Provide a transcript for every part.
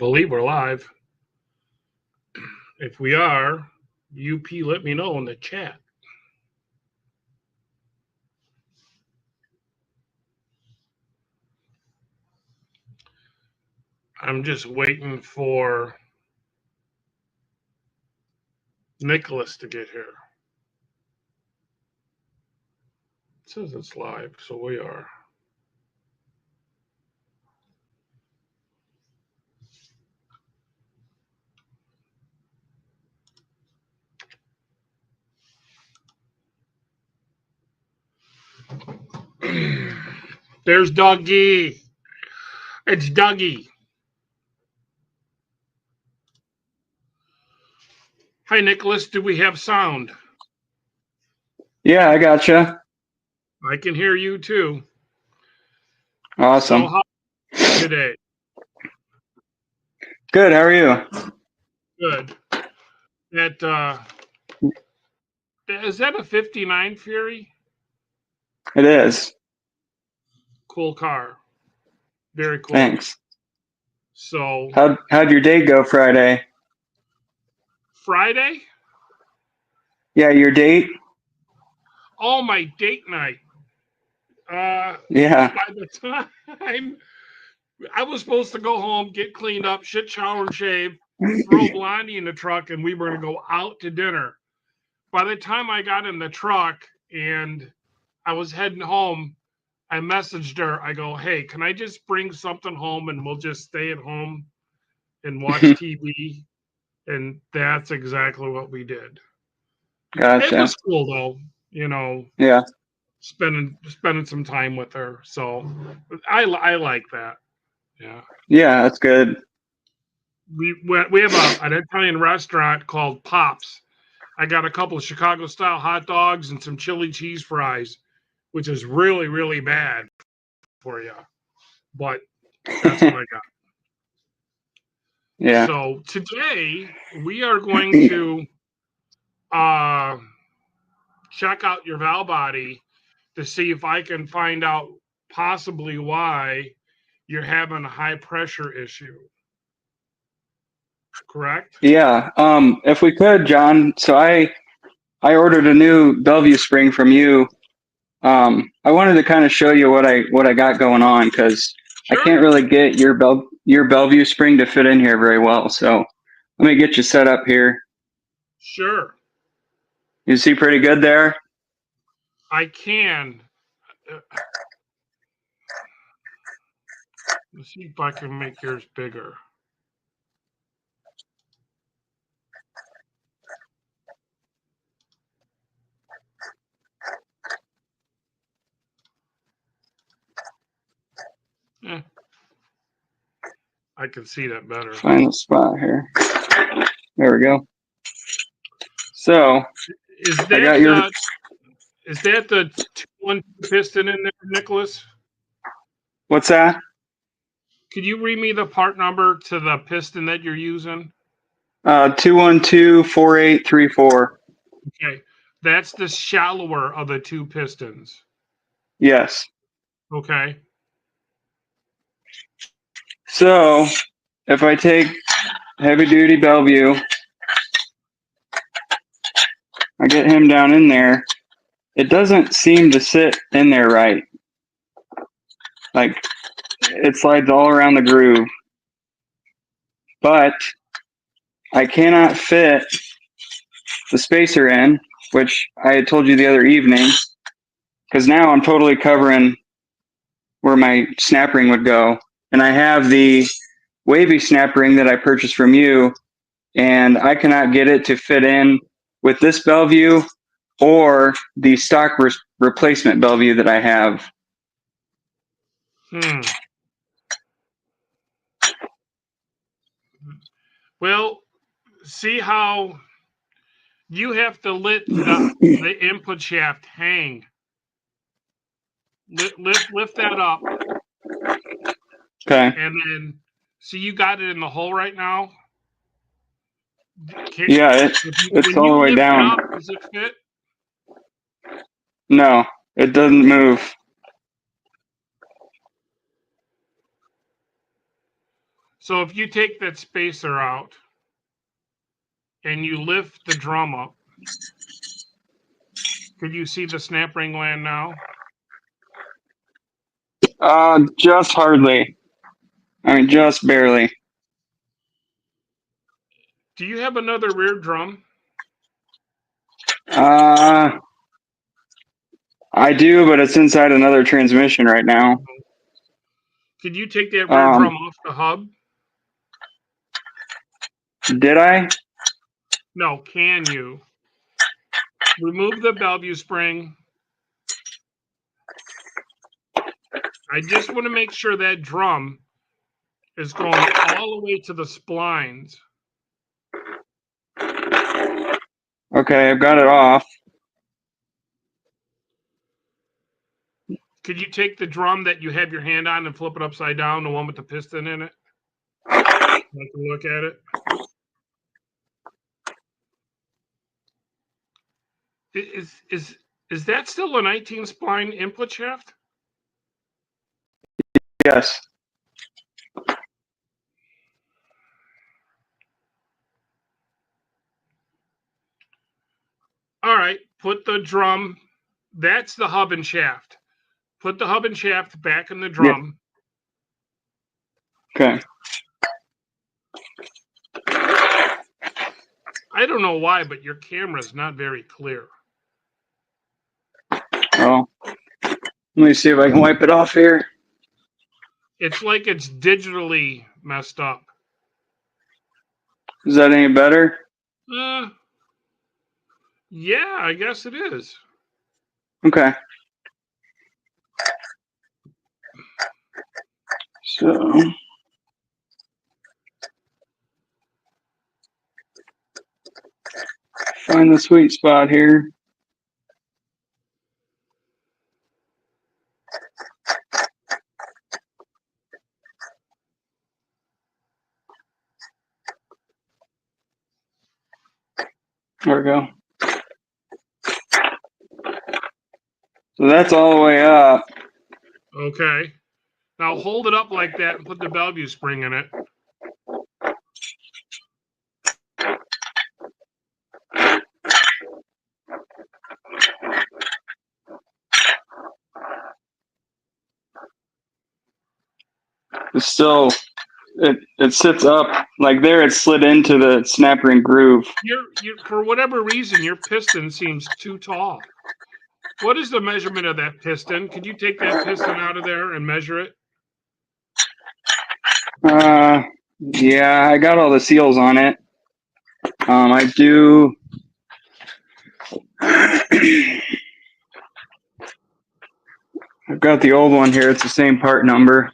believe we're live. If we are, UP, let me know in the chat. I'm just waiting for Nicholas to get here. It says it's live, so we are. There's Dougie. It's Dougie. Hi, Nicholas. Do we have sound? Yeah, I gotcha. I can hear you too. Awesome. So how are you today? Good. How are you? Good. Is that a 59 Fury? It is. Cool car. Very cool. Thanks. So How'd your day go Friday? Friday? Yeah, your date? Oh, my date night. Yeah. By the time I was supposed to go home, get cleaned up, shit, shower, and shave, throw Blondie in the truck, and we were going to go out to dinner. By the time I got in the truck and I was heading home, I messaged her. I go, hey, can I just bring something home and we'll just stay at home and watch TV? And that's exactly what we did. Gotcha. It was cool though, you know. Yeah. Spending some time with her. So I like that. Yeah. Yeah, that's good. We have an Italian restaurant called Pops. I got a couple of Chicago style hot dogs and some chili cheese fries, which is really, really bad for you. But that's what I got. Yeah. So today we are going to check out your valve body to see if I can find out possibly why you're having a high pressure issue. Correct? Yeah. If we could, John, so I ordered a new Bellevue spring from you. I wanted to kind of show you what I got going on because I Sure. can't really get your Bellevue spring to fit in here very well. So let me get you set up here. Sure. You see pretty good there? I can. Let's see if I can make yours bigger. I can see that better. Find the spot here. There we go. So Is I got your. that the 2-1 piston in there, Nicholas? What's that? Could you read me the part number to the piston that you're using? 212-4834. Okay. That's the shallower of the two pistons. Yes. Okay. So if I take heavy duty Bellevue, I get him down in there. It doesn't seem to sit in there right. Like it slides all around the groove. But I cannot fit the spacer in, which I had told you the other evening, because now I'm totally covering where my snap ring would go. And I have the wavy snap ring that I purchased from you, and I cannot get it to fit in with this Bellevue or the stock replacement Bellevue that I have. Well, see how you have to let the input shaft hang. Lift that up. Okay. And then, see, you got it in the hole right now. Yeah, it's all the way down. It up, does it fit? No, it doesn't move. So if you take that spacer out and you lift the drum up, could you see the snap ring land now? Just hardly. I mean, just barely. Do you have another rear drum? I do, but it's inside another transmission right now. Could you take that rear drum off the hub? Did I? No, can you? Remove the Bellevue spring. I just want to make sure that drum is going all the way to the splines. Okay, I've got it off. Could you take the drum that you have your hand on and flip it upside down, the one with the piston in it? Like to look at it. Is that still a 19 spline input shaft? Yes. All right, put the drum. That's the hub and shaft. Put the hub and shaft back in the drum. Yeah. Okay. I don't know why, but your camera is not very clear. Oh, let me see if I can wipe it off here. It's like it's digitally messed up. Is that any better? Yeah, I guess it is. Okay. So, find the sweet spot here. There we go. So that's all the way up. Okay. Now hold it up like that and put the Bellevue spring in it. It's still, it sits up like there. It slid into the snap ring groove. You're for whatever reason, your piston seems too tall. What is the measurement of that piston? Could you take that piston out of there and measure it? Yeah, I got all the seals on it. I do. I've got the old one here. It's the same part number.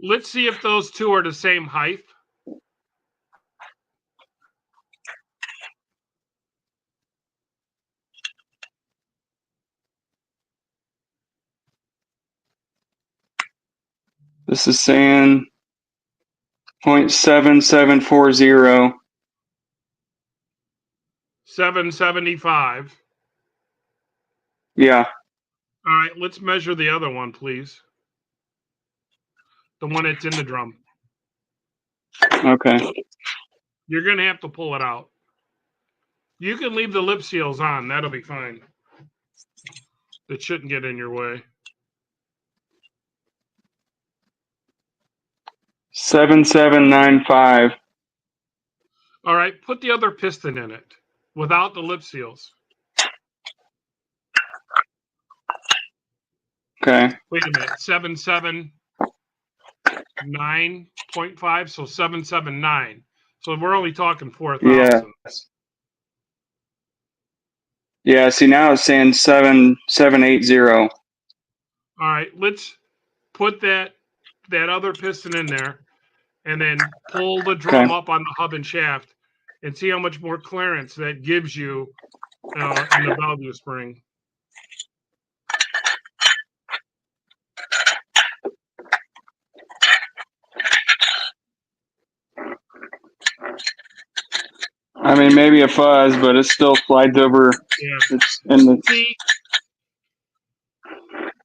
Let's see if those two are the same height. This is saying 0.7740. 775. Yeah. All right, let's measure the other one, please. The one that's in the drum. Okay. You're going to have to pull it out. You can leave the lip seals on. That'll be fine. It shouldn't get in your way. 7795. All right, put the other piston in it without the lip seals. Okay. Wait a minute, 779.5, so 779. So we're only talking 4,000. Yes. Yeah. See, now it's saying 7780. All right, let's put that other piston in there, and then pull the drum up on the hub and shaft, and see how much more clearance that gives you in the Bellevue spring. I mean, maybe a fuzz, but it still slides over. Yeah. It's in the. See,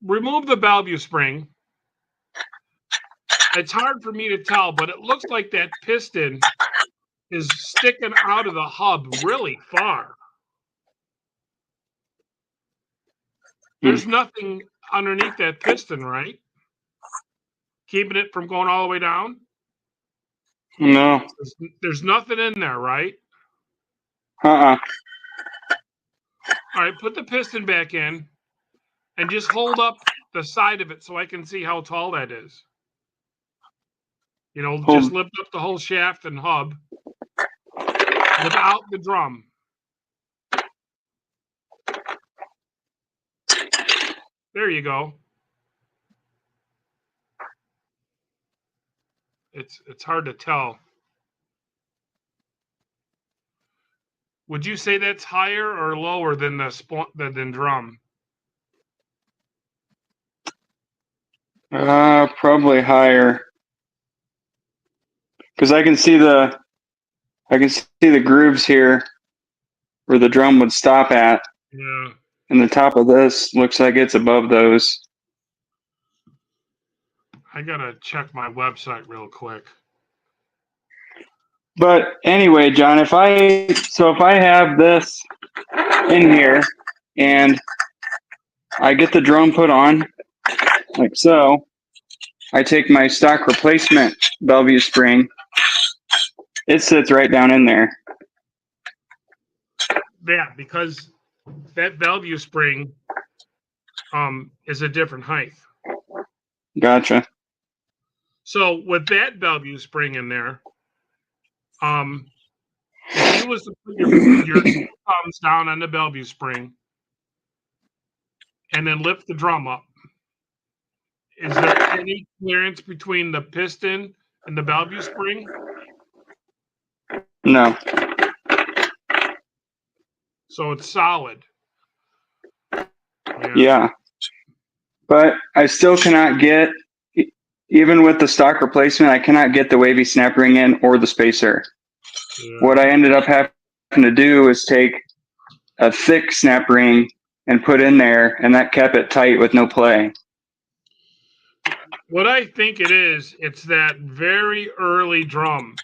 remove the Bellevue spring. It's hard for me to tell, but it looks like that piston is sticking out of the hub really far. There's nothing underneath that piston, right? Keeping it from going all the way down? No. There's nothing in there, right? Uh-uh. All right, put the piston back in and just hold up the side of it so I can see how tall that is. Just lift up the whole shaft and hub without the drum. There you go. It's hard to tell. Would you say that's higher or lower than than drum? Probably higher. Because I can see the grooves here where the drum would stop at. Yeah. And the top of this looks like it's above those. I gotta check my website real quick. But anyway, John, if I have this in here and I get the drum put on like so, I take my stock replacement Bellevue spring. It sits right down in there. Yeah, because that Bellevue spring is a different height. Gotcha. So with that Bellevue spring in there, if you was to put your thumbs down on the Bellevue spring and then lift the drum up, is there any clearance between the piston and the Bellevue spring? No. So it's solid. Yeah. But I still cannot get, even with the stock replacement, I cannot get the wavy snap ring in or the spacer. Yeah. What I ended up having to do is take a thick snap ring and put in there, and that kept it tight with no play. What I think it's that very early drum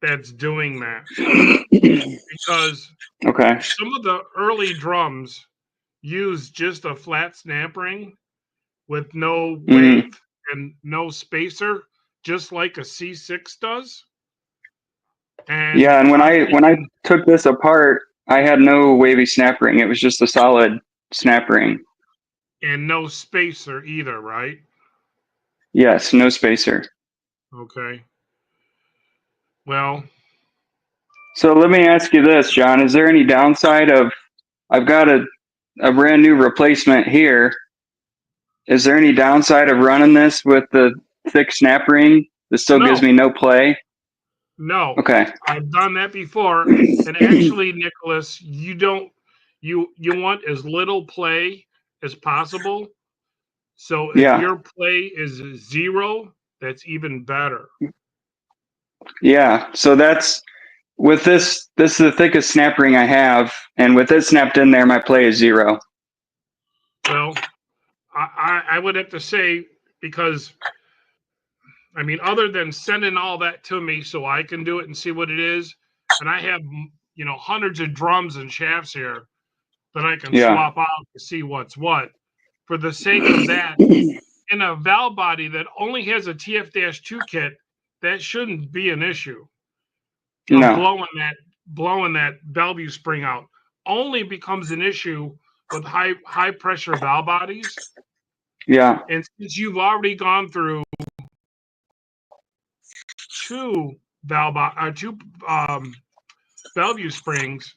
that's doing that. Because some of the early drums use just a flat snap ring with no wave and no spacer, just like a C6 does. And yeah, and when I took this apart, I had no wavy snap ring. It was just a solid snap ring. And no spacer either, right? Yes, no spacer. Okay. Well. So let me ask you this, John. Is there any downside of, I've got a brand new replacement here. Is there any downside of running this with the thick snap ring that still gives me no play? No. Okay. I've done that before. And actually, Nicholas, you want as little play as possible. So if your play is 0, that's even better. Yeah. So that's, with this is the thickest snap ring I have, and with it snapped in there, my play is 0. Well, I would have to say, because I mean, other than sending all that to me so I can do it and see what it is, and I have hundreds of drums and shafts here that I can swap out to see what's what. For the sake of that, in a valve body that only has a TF-2 kit, that shouldn't be an issue. No. Blowing that Bellevue spring out only becomes an issue with high pressure valve bodies. Yeah. And since you've already gone through two Bellevue springs,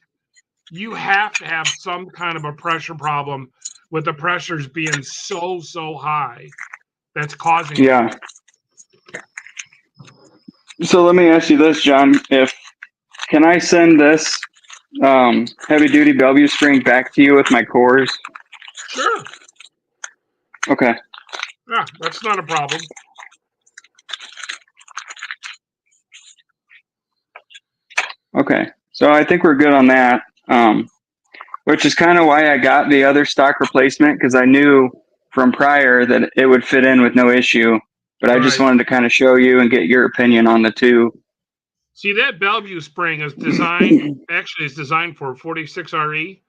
you have to have some kind of a pressure problem with the pressures being so high that's causing it. So let me ask you this, John. Can I send this heavy duty Bellevue spring back to you with my cores? Sure. Okay. Yeah, that's not a problem. Okay. So I think we're good on that. Which is kind of why I got the other stock replacement, because I knew from prior that it would fit in with no issue. but I just Right. wanted to kind of show you and get your opinion on the two. See, that Bellevue spring is designed, actually, it's designed for 46RE,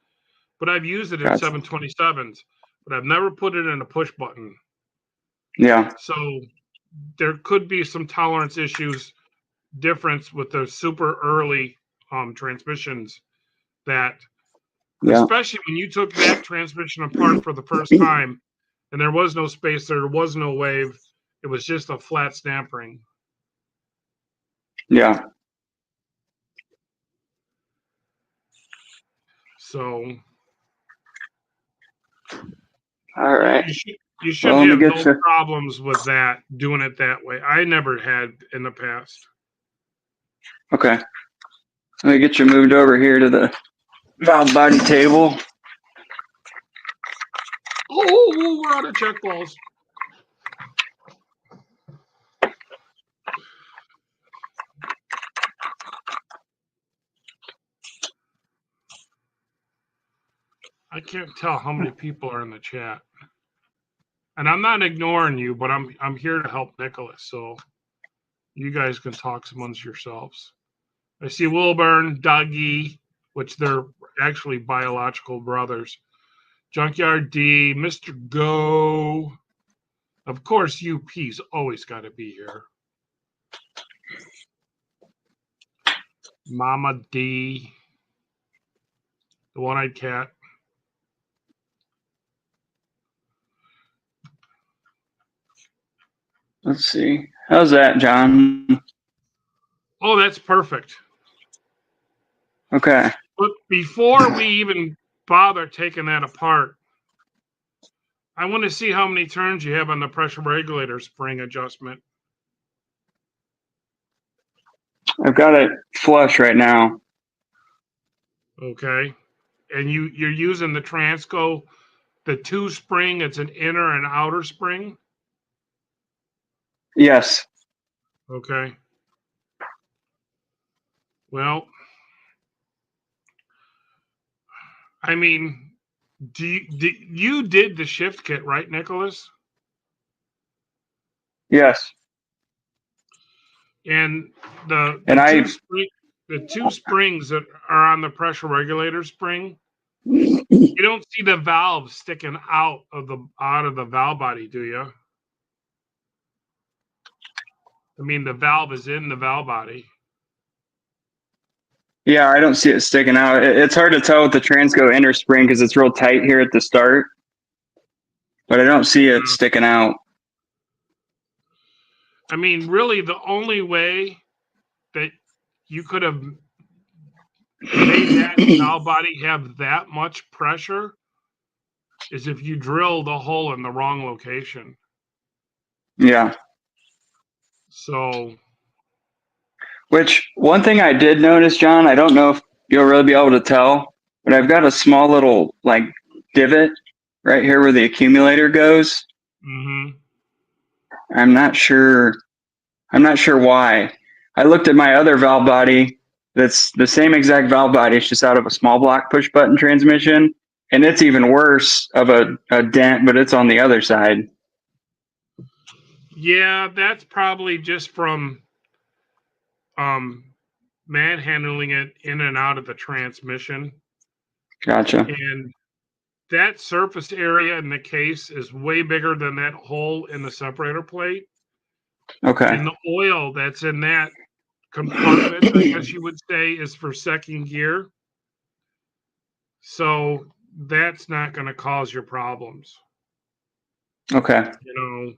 but I've used it in Gotcha. 727s, but I've never put it in a push button. Yeah. So there could be some tolerance issues difference with the super early transmissions that, Yeah. especially when you took that transmission apart for the first time and there was no spacer, there was no wave, it was just a flat snap ring. Yeah. So All right. you should Well, let me have get no you. problems with that, doing it that way. I never had in the past. Okay. Let me get you moved over here to the valve body table. Oh, we're out of check balls. I can't tell how many people are in the chat. And I'm not ignoring you, but I'm here to help Nicholas. So you guys can talk amongst yourselves. I see Wilburn, Dougie, which they're actually biological brothers. Junkyard D, Mr. Go. Of course, UP's always got to be here. Mama D, the one-eyed cat. Let's see. How's that, John? Oh, that's perfect. Okay. But before we even bother taking that apart, I want to see how many turns you have on the pressure regulator spring adjustment. I've got it flush right now. Okay. And you're using the Transco, the two spring, it's an inner and outer spring. Yes. Okay. Well, I mean, you did the shift kit, right, Nicholas? Yes. And And the two springs that are on the pressure regulator spring, you don't see the valve sticking out of the valve body, do you? I mean, the valve is in the valve body. Yeah, I don't see it sticking out. It's hard to tell with the Transco inner spring because it's real tight here at the start, but I don't see it sticking out. I mean, really, the only way that you could have made that valve body have that much pressure is if you drilled a hole in the wrong location. Yeah. So, Which one thing I did notice, John, I don't know if you'll really be able to tell, but I've got a small little like divot right here where the accumulator goes. mm-hmm. I'm not sure why. I looked at my other valve body that's the same exact valve body, it's just out of a small block push button transmission, and it's even worse of a dent, but it's on the other side. Yeah, that's probably just from manhandling it in and out of the transmission. Gotcha. And that surface area in the case is way bigger than that hole in the separator plate. Okay. And the oil that's in that compartment, I guess you would say, is for second gear. So that's not going to cause your problems. Okay. You know,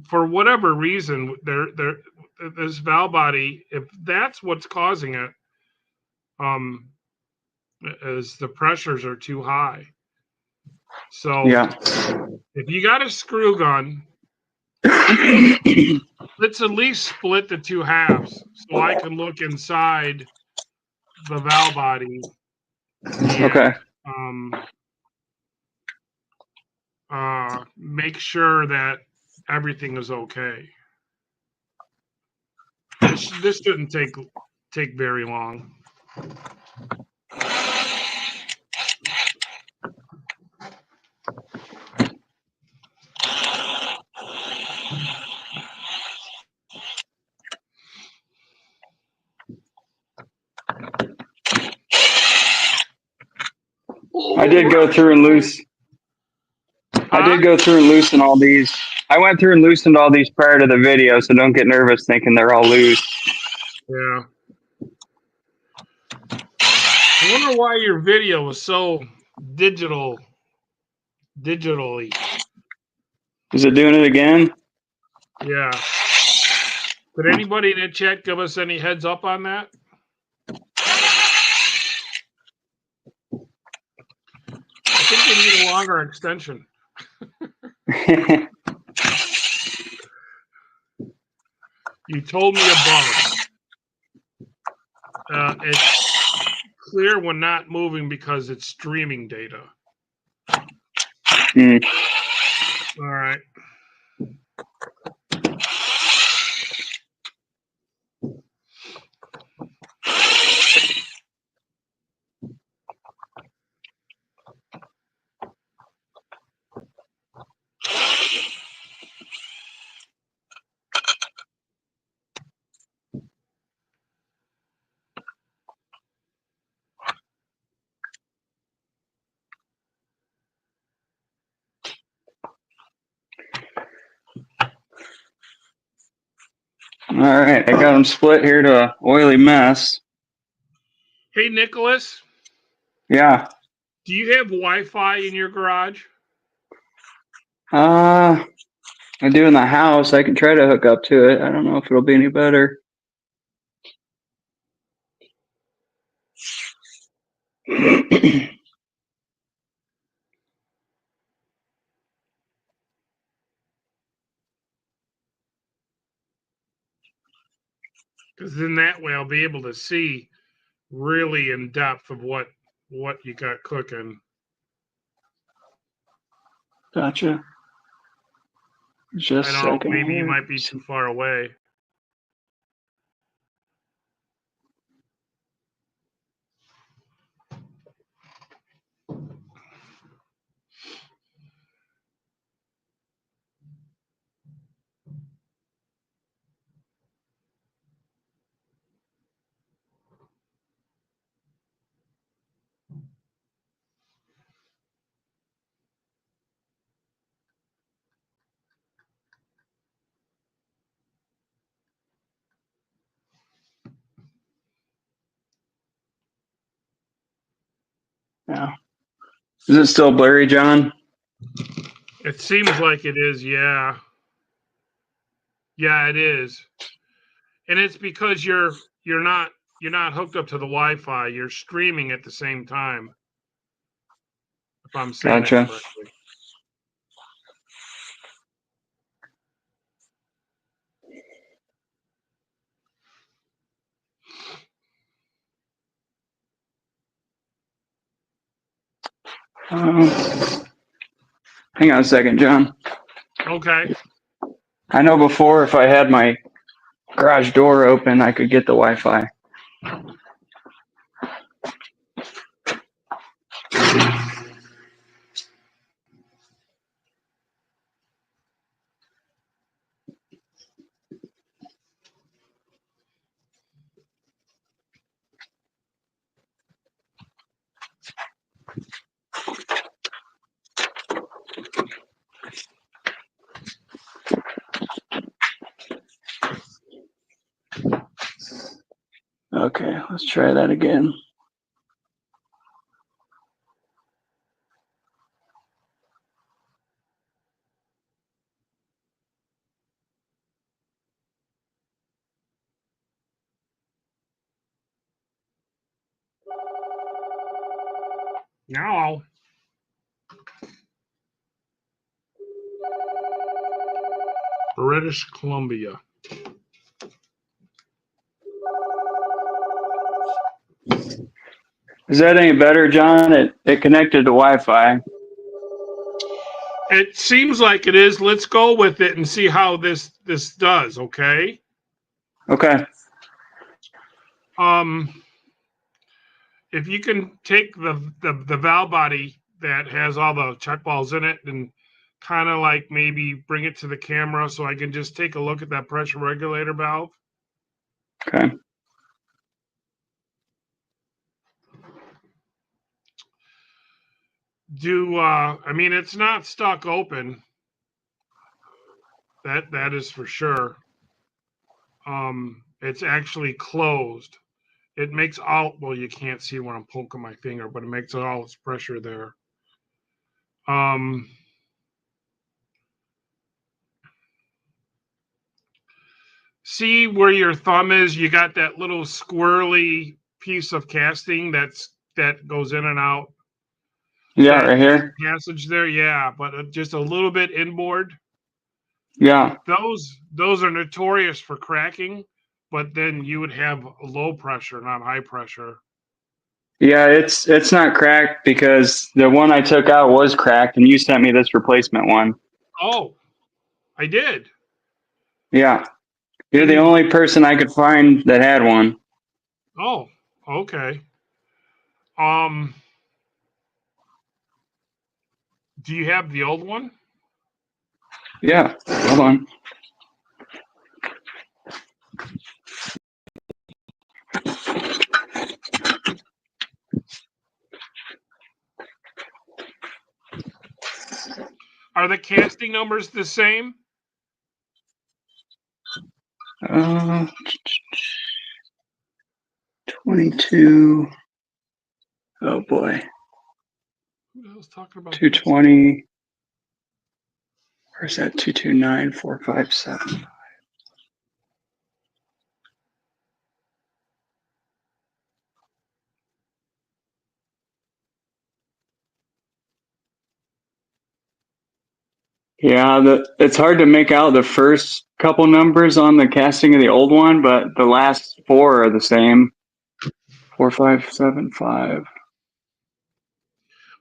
for whatever reason, this valve body, if that's what's causing it, is the pressures are too high. So Yeah. if you got a screw gun, let's at least split the two halves so I can look inside the valve body and Okay. make sure that everything is okay. This shouldn't take very long. I did go through and loose. I Huh? did go through and loosen all these. I went through and loosened all these prior to the video, so don't get nervous thinking they're all loose. Yeah. I wonder why your video was so digitally. Is it doing it again? Yeah. Did anybody in the chat give us any heads up on that? I think they need a longer extension. You told me above. It's clear when not moving because it's streaming data. Hmm. All right. All right, I got them split here to an oily mess. Hey, Nicholas, Yeah. do you have Wi-Fi in your garage? I do in the house. I can try to hook up to it. I don't know if it'll be any better. Because then that way I'll be able to see really in depth of what you got cooking. Gotcha. Just I a don't know, second maybe you here. might be too far away. Yeah. Is it still blurry, John? It seems like it is, yeah. Yeah, it is. And it's because you're not hooked up to the Wi-Fi. You're streaming at the same time. If I'm saying that Gotcha. correctly. Um, hang on a second, John. Okay. I know before if I had my garage door open, I could get the Wi-Fi. Okay, let's try that again. Now, British Columbia. Is that any better, John? It connected to Wi-Fi. It seems like it is. Let's go with it and see how this does, okay? Okay. If you can take the valve body that has all the check balls in it and kind of like maybe bring it to the camera so I can just take a look at that pressure regulator valve. Okay. I mean, it's not stuck open. That is for sure. It's actually closed. It makes all, well, you can't see when I'm poking my finger, but it makes all its pressure there. Um, See where your thumb is? You got that little squirrely piece of casting that goes in and out. Yeah, That right here. passage there, yeah, but just a little bit inboard. Yeah. Those are notorious for cracking, but then you would have low pressure, not high pressure. Yeah, it's not cracked because the one I took out was cracked, and you sent me this replacement one. Oh, I did. Yeah, you're And the you, only person I could find that had one. oh, okay. Um, do you have the old one? Yeah, hold on. Are the casting numbers the same? 22. Oh boy, Who else talking about this? 220. Where's that? 229,457. Yeah, it's hard to make out the first couple numbers on the casting of the old one, but the last four are the same. 4575.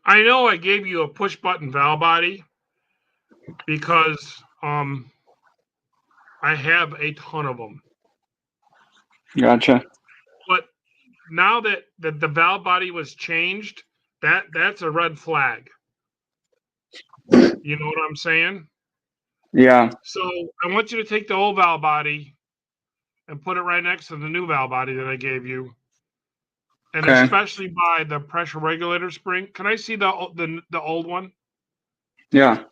I know I gave you a push button valve body because I have a ton of them. Gotcha. But now that the valve body was changed, that's a red flag. You know what I'm saying? Yeah. So I want you to take the old valve body and put it right next to the new valve body that I gave you, and Okay. especially by the pressure regulator spring. Can I see the old one? Yeah.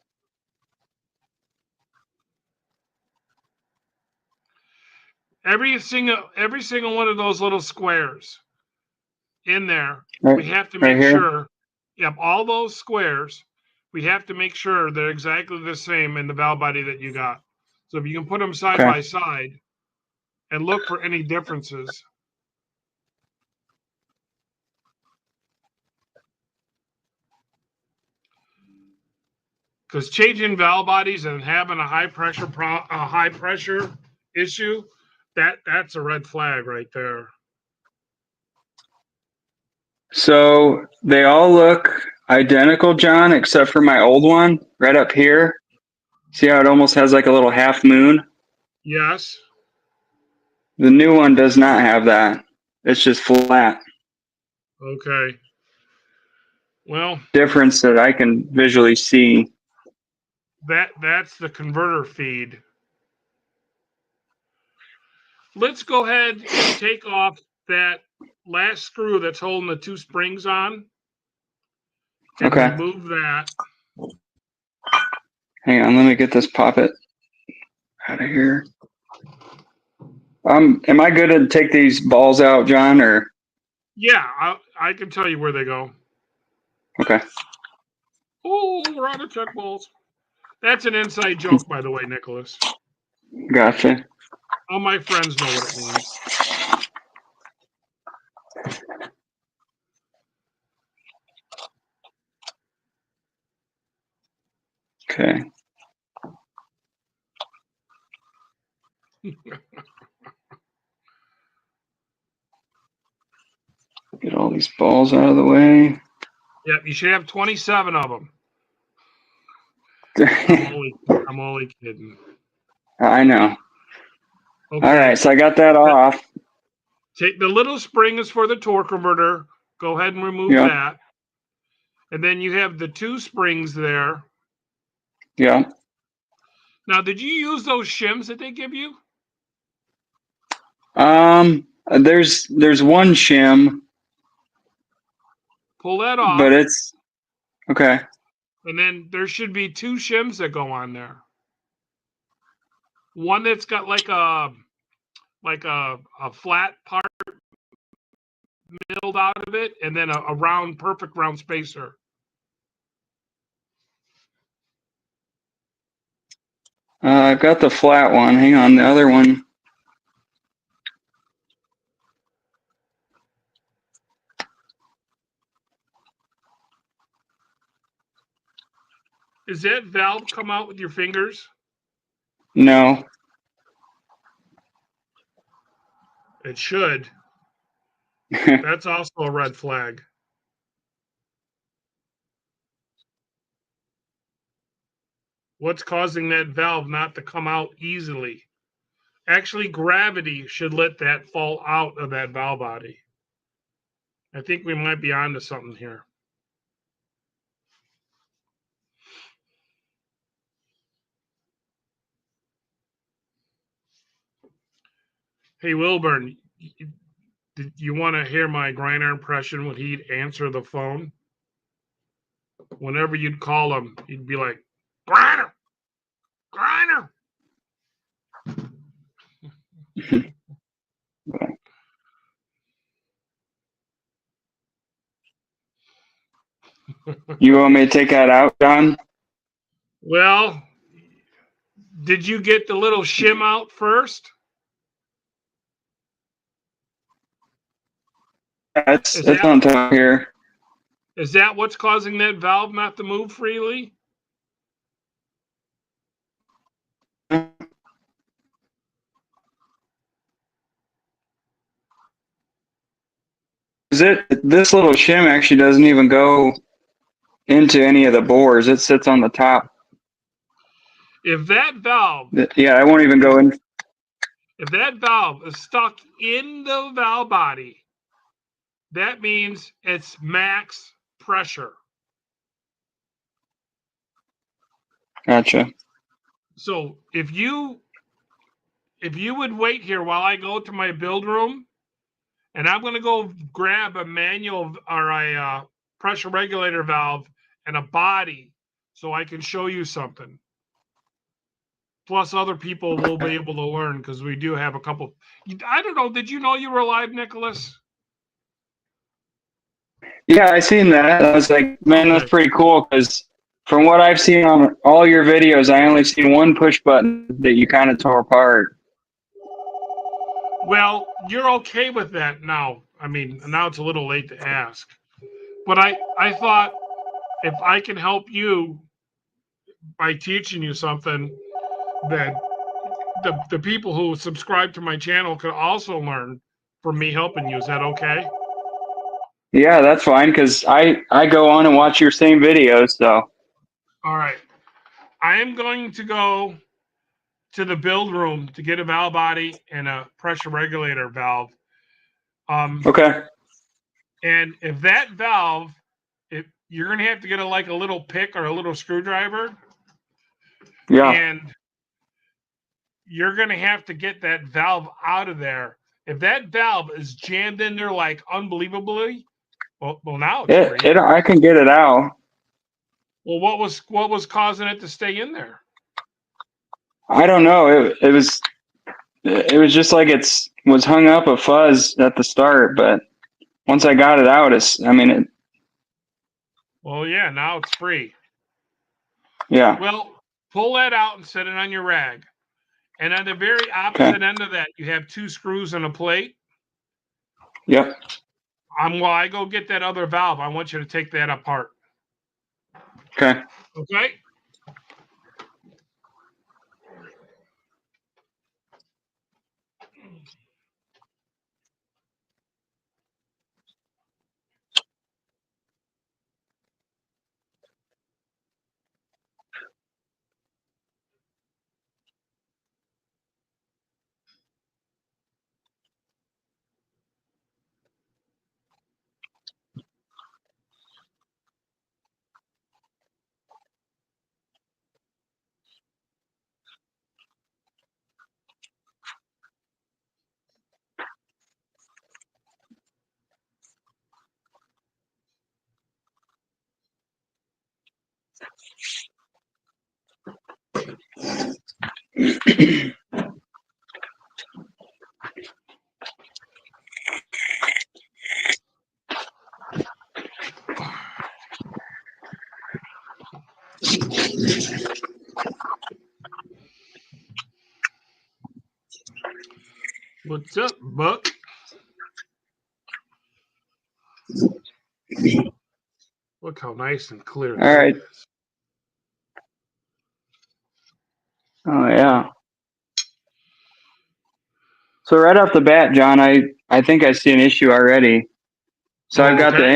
Every single one of those little squares in there, Right, we have to right make here. sure. Yep, all those squares, we have to make sure they're exactly the same in the valve body that you got. So if you can put them side Okay. by side and look for any differences. Because changing valve bodies and having a high pressure issue, that's a red flag right there. So they all look identical, John, except for my old one right up here. See how it almost has like a little half moon? Yes. The new one does not have that. It's just flat. Okay. Well, Difference that I can visually see. that's the converter feed. Let's go ahead and take off that last screw that's holding the two springs on and Okay. remove that. Hang on, let me get this poppet out of here. Am I good to take these balls out, John, or Yeah, I can tell you where they go. okay. Oh, we're out of check balls. That's an inside joke, by the way, Nicholas. Gotcha. All my friends know what it means. Okay. Get all these balls out of the way. Yep, you should have 27 of them. I'm only kidding. I know. Okay. All right, so I got that off. Take the little spring is for the torque converter. Go ahead and remove Yeah. that. And then you have the two springs there. Yeah. Now, did you use those shims that they give you? There's one shim, Pull that but off. Okay. And then there should be two shims that go on there. One that's got like a flat part milled out of it, and then a round, perfect round spacer. I've got the flat one. Hang on, the other one. Does that valve come out with your fingers? No. It should. That's also a red flag. What's causing that valve not to come out easily? Actually, gravity should let that fall out of that valve body. I think we might be onto something here. Hey, Wilburn, did you want to hear my grinder impression when he'd answer the phone? Whenever you'd call him, he'd be like, Grinder! Grinder! You want me to take that out, John? Well, did you get the little shim out first? It's on top here. Is that what's causing that valve not to move freely? This little shim actually doesn't even go into any of the bores. It sits on the top. If that valve, Yeah, I won't even go in. if that valve is stuck in the valve body, that means it's max pressure. Gotcha. So if you would wait here while I go to my build room, and I'm going to go grab a manual or a pressure regulator valve and a body so I can show you something. Plus, other people will be able to learn because we do have a couple. I don't know. Did you know you were live, Nicholas? Yeah, I seen that. I was like, man, Okay. that's pretty cool because from what I've seen on all your videos, I only seen one push button that you kind of tore apart. Well, you're okay with that now. I mean, now it's a little late to ask. But I thought if I can help you by teaching you something, that the people who subscribe to my channel could also learn from me helping you. Is that okay? Yeah, that's fine because I go on and watch your same videos. So All right. I am going to go to the build room to get a valve body and a pressure regulator valve. Okay. And if that valve, if you're going to have to get like a little pick or a little screwdriver, Yeah. and you're going to have to get that valve out of there. If that valve is jammed in there like unbelievably, well now it's free. I can get it out. Well, what was causing it to stay in there? I don't know. It was just like was hung up a fuzz at the start, but once I got it out, Well, yeah, now it's free. Yeah. Well, pull that out and set it on your rag. And on the very opposite end of that, you have two screws and a plate. Yep. While I go get that other valve, I want you to take that apart. Okay. Okay? What's up, Buck? Look how nice and clear All right. that is. Oh yeah. So right off the bat, John, I think I see an issue already. So I've got an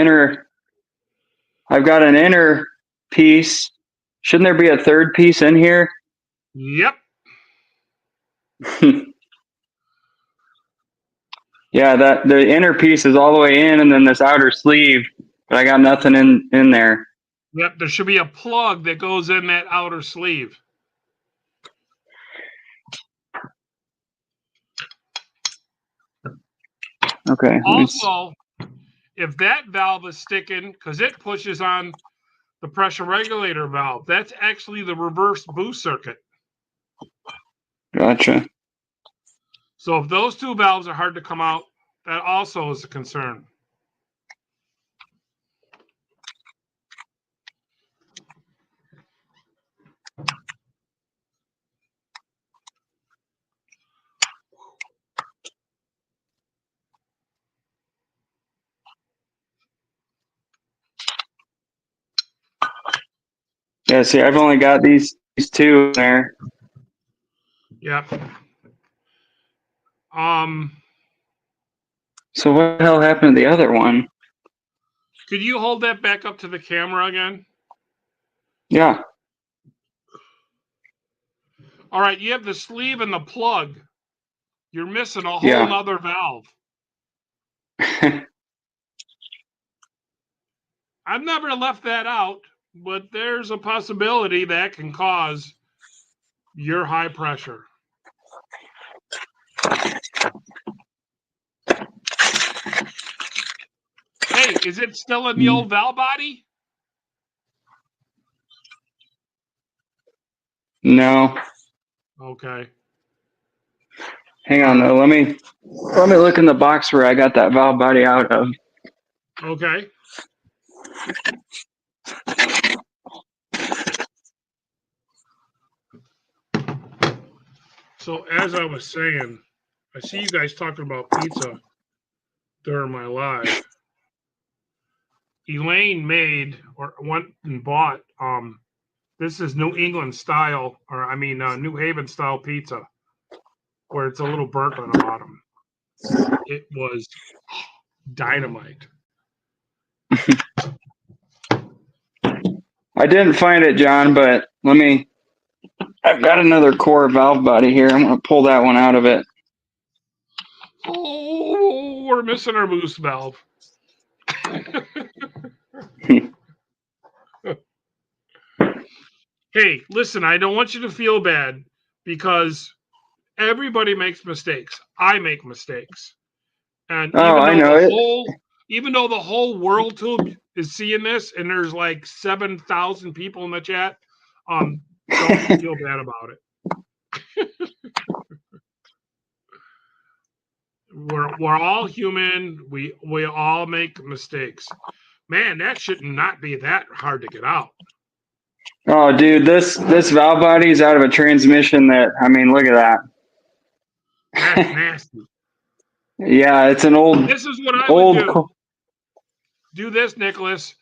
inner piece. Shouldn't there be a third piece in here? Yep. Yeah, that the inner piece is all the way in, and then this outer sleeve, but I got nothing in there. Yep. There should be a plug that goes in that outer sleeve. Okay. Also, if that valve is sticking, because it pushes on the pressure regulator valve, that's actually the reverse boost circuit. Gotcha. So if those two valves are hard to come out, that also is a concern. Yeah, see, I've only got these two in there. Yep. So what the hell happened to the other one? Could you hold that back up to the camera again? Yeah. All right, you have the sleeve and the plug. You're missing a whole nother valve. I've never left that out, but there's a possibility that can cause your high pressure. Hey, is it still in the old valve body? No. Okay. Hang on though. Let me look in the box where I got that valve body out of. Okay. So as I was saying, I see you guys talking about pizza during my live. Elaine made or went and bought this is New England style, or I mean New Haven style pizza, where it's a little burnt on the bottom. It was dynamite. I didn't find it, John, but I've got another core valve body here. I'm going to pull that one out of it. Oh, we're missing our boost valve. Hey, listen, I don't want you to feel bad because everybody makes mistakes. I make mistakes. And even though the whole world tube is seeing this and there's like 7,000 people in the chat, don't feel bad about it. We're all human. We all make mistakes. Man, that should not be that hard to get out. Oh, dude, this valve body is out of a transmission that, I mean, look at that. That's nasty. Yeah, it's an old. This is what I would do. Do this, Nicholas.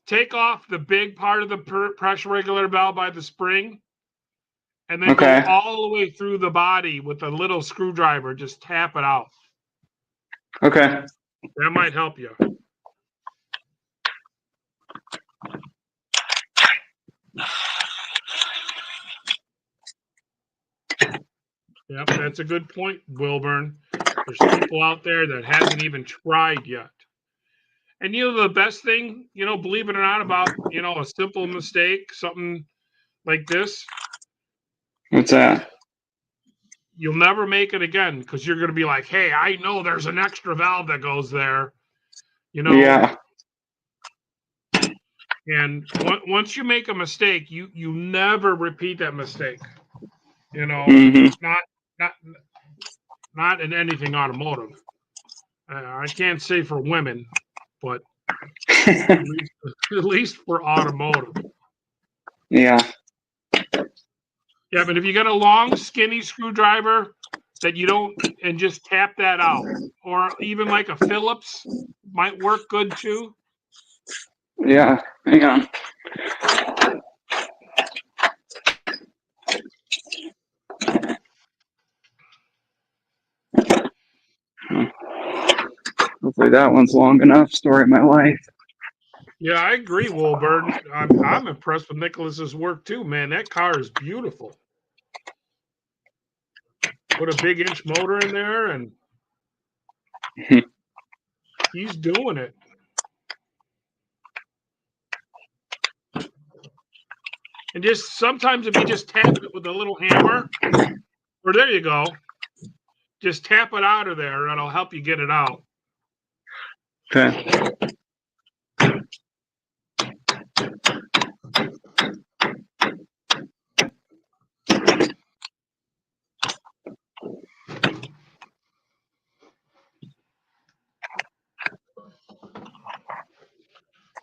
Take off the big part of the pressure regulator valve by the spring, and then go all the way through the body with a little screwdriver. Just tap it out. Okay. That might help you. Yep, that's a good point, Wilburn. There's people out there that hasn't even tried yet. And the best thing, believe it or not, about a simple mistake, something like this. What's that? You'll never make it again because you're going to be like, hey, I know there's an extra valve that goes there. Yeah. And once you make a mistake, you never repeat that mistake. You know, Mm-hmm. not not in anything automotive. I can't say for women, but at least for automotive. Yeah. Yeah, but if you got a long, skinny screwdriver that you don't, and just tap that out, or even like a Phillips might work good too. Yeah. Hang on. Hopefully that one's long enough. Story of my life. Yeah, I agree, Wilburn. I'm impressed with Nicholas's work too, man. That car is beautiful. Put a big inch motor in there, and he's doing it. And just sometimes if you just tap it with a little hammer, or there you go, just tap it out of there. That'll help you get it out. Okay.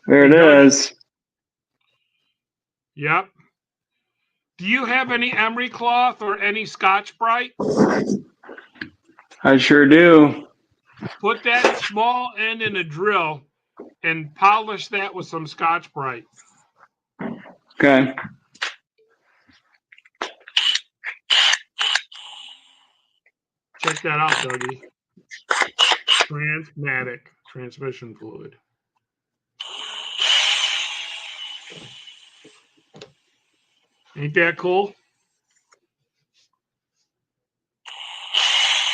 There Hey, it Dougie. is. Yep. Do you have any emery cloth or any Scotch Brite? I sure do. Put that small end in a drill and polish that with some Scotch Brite. Okay. Check that out, Dougie. Transmatic transmission fluid. Ain't that cool?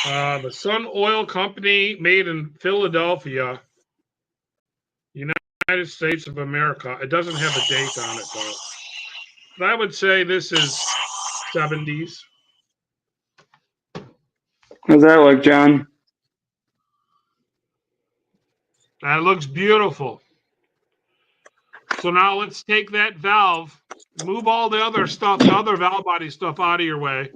The Sun Oil Company, made in Philadelphia, United States of America. It doesn't have a date on it, though. But I would say this is 70s. How's that look, John? That looks beautiful. So now let's take that valve, move all the other stuff, the other valve body stuff out of your way.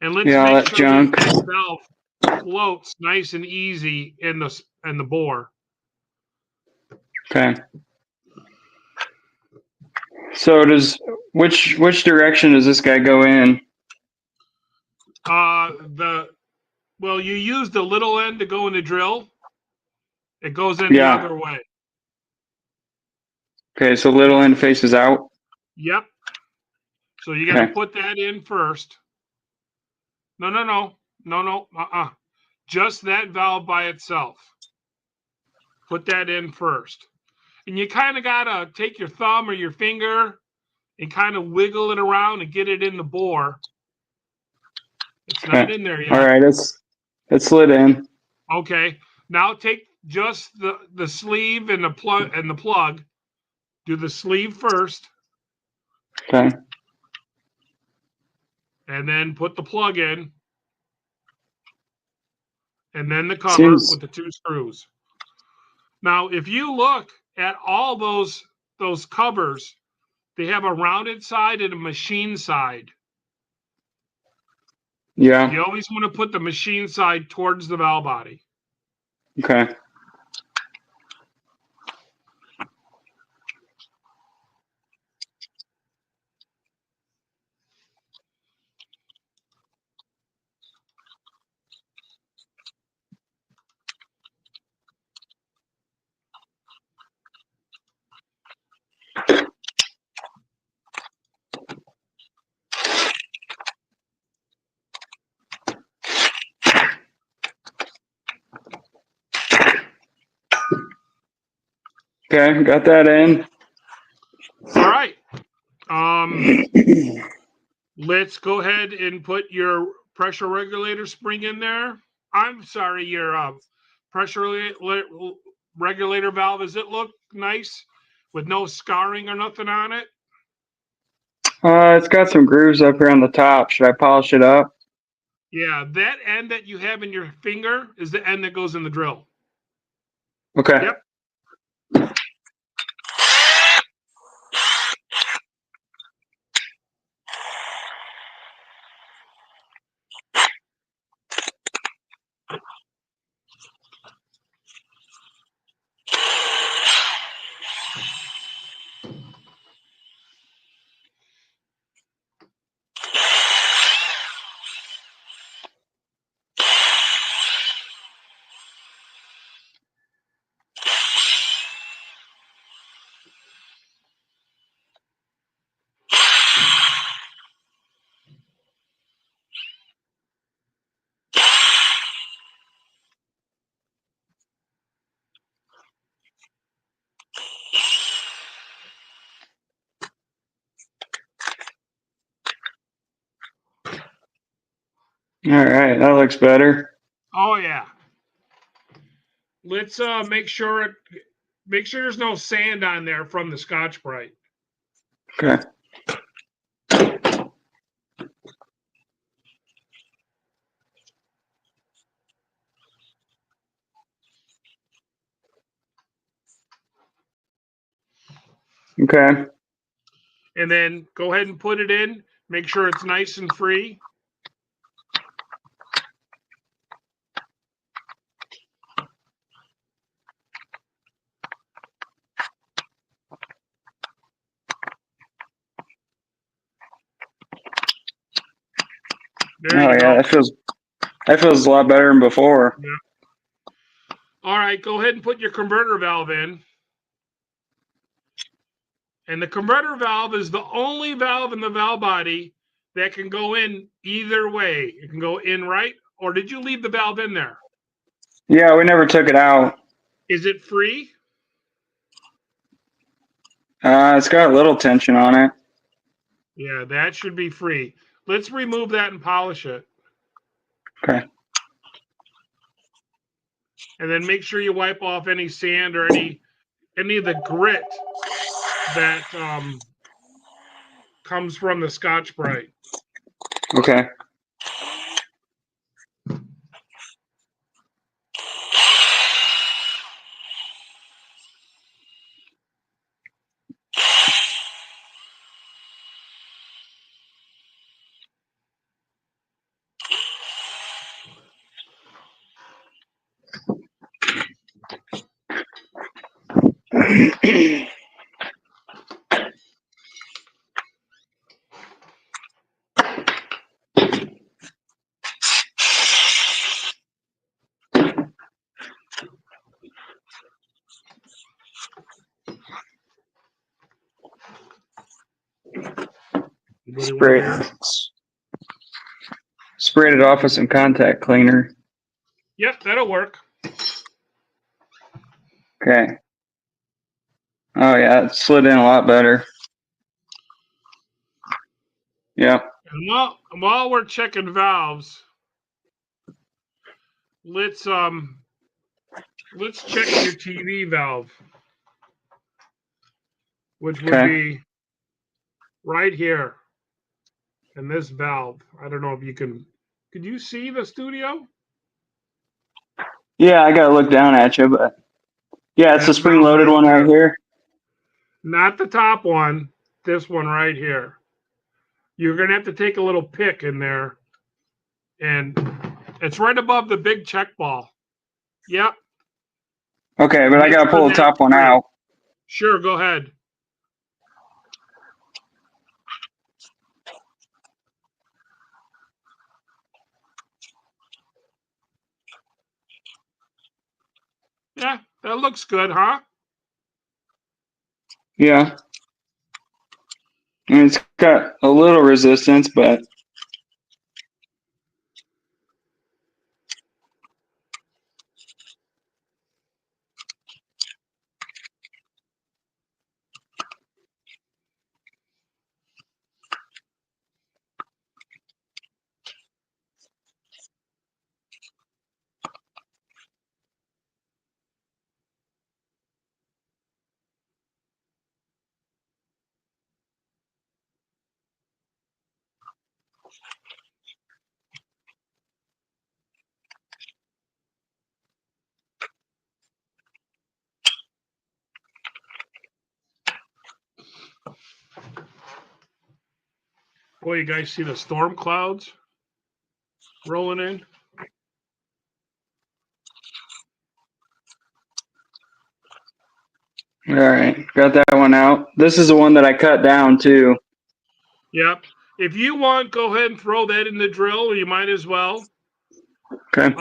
And let's Yeah, all make that sure that junk. that valve floats nice and easy in the bore. Okay. So which direction does this guy go in? You use the little end to go in the drill. It goes in the Yeah. other way. Okay, so little end faces out. Yep. So you got to put that in first. No. Just that valve by itself. Put that in first. And you kind of got to take your thumb or your finger and kind of wiggle it around and get it in the bore. It's not in there yet. All right, it's slid in. Okay. Now take just the sleeve and the plug. Do the sleeve first. Okay. And then put the plug in. And then the cover with the two screws. Now, if you look at all those covers, they have a rounded side and a machine side. Yeah. You always want to put the machine side towards the valve body. Okay. Okay, got that in. All right. Let's go ahead and put your pressure regulator spring in there. I'm sorry, your pressure regulator valve. Does it look nice with no scarring or nothing on it? It's got some grooves up here on the top. Should I polish it up? Yeah, that end that you have in your finger is the end that goes in the drill. Okay. Yep. All right, that looks better. Oh yeah. Let's make sure there's no sand on there from the Scotch Brite. Okay. Okay. And then go ahead and put it in. Make sure it's nice and free. There Oh you yeah, go. that feels a lot better than before. Yeah. All right, go ahead and put your converter valve in. And the converter valve is the only valve in the valve body that can go in either way. It can go in right, or did you leave the valve in there? Yeah, we never took it out. Is it free? It's got a little tension on it. Yeah, that should be free. Let's remove that and polish it. Okay. And then make sure you wipe off any sand or any of the grit that comes from the Scotch Brite. Okay. Anybody want a Spray beer? sprayed it off with some contact cleaner. Yep, that'll work. Okay. Oh yeah, it slid in a lot better. Yep. And while we're checking valves, let's check your TV valve, which would Okay. be right here in this valve. I don't know if you could you see the studio? Yeah, I gotta look down at you, but yeah, it's the That valve spring-loaded right one right there. here. Not the top one, this one right here. You're gonna have to take a little pick in there, and it's right above the big check ball. Yep. Okay, but I Make gotta sure pull the that's top one free. out. Sure, go ahead. Yeah, that looks good, huh? Yeah. And it's got a little resistance, but Boy, you guys see the storm clouds rolling in? all right, got that one out. This is the one that I cut down too. Yep. If you want, go ahead and throw that in the drill. You might as well. Okay.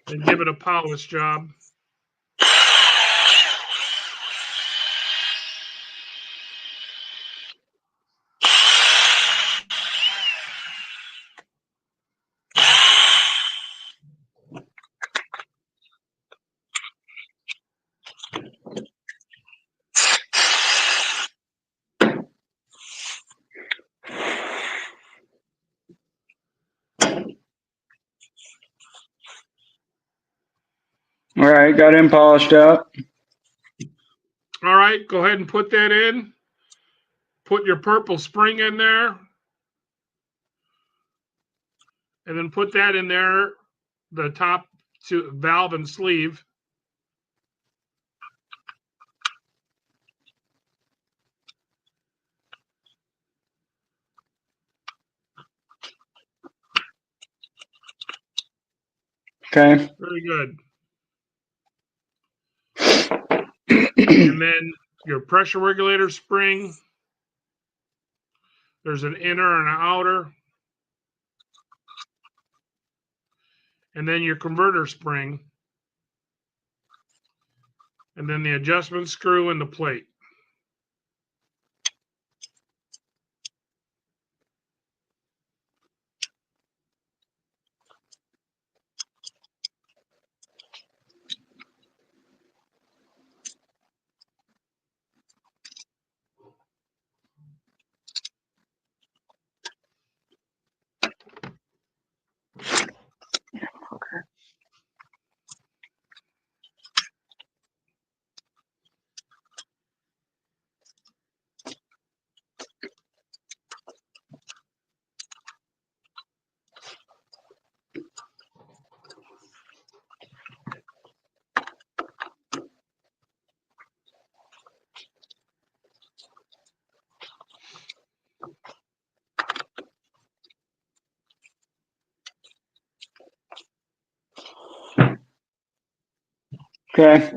And give it a polish job. All right, got him polished up. All right, go ahead and put that in. Put your purple spring in there. And then put that in there, the top to valve and sleeve. Okay. Very good. And then your pressure regulator spring. There's an inner and an outer. And then your converter spring. And then the adjustment screw and the plate. Okay.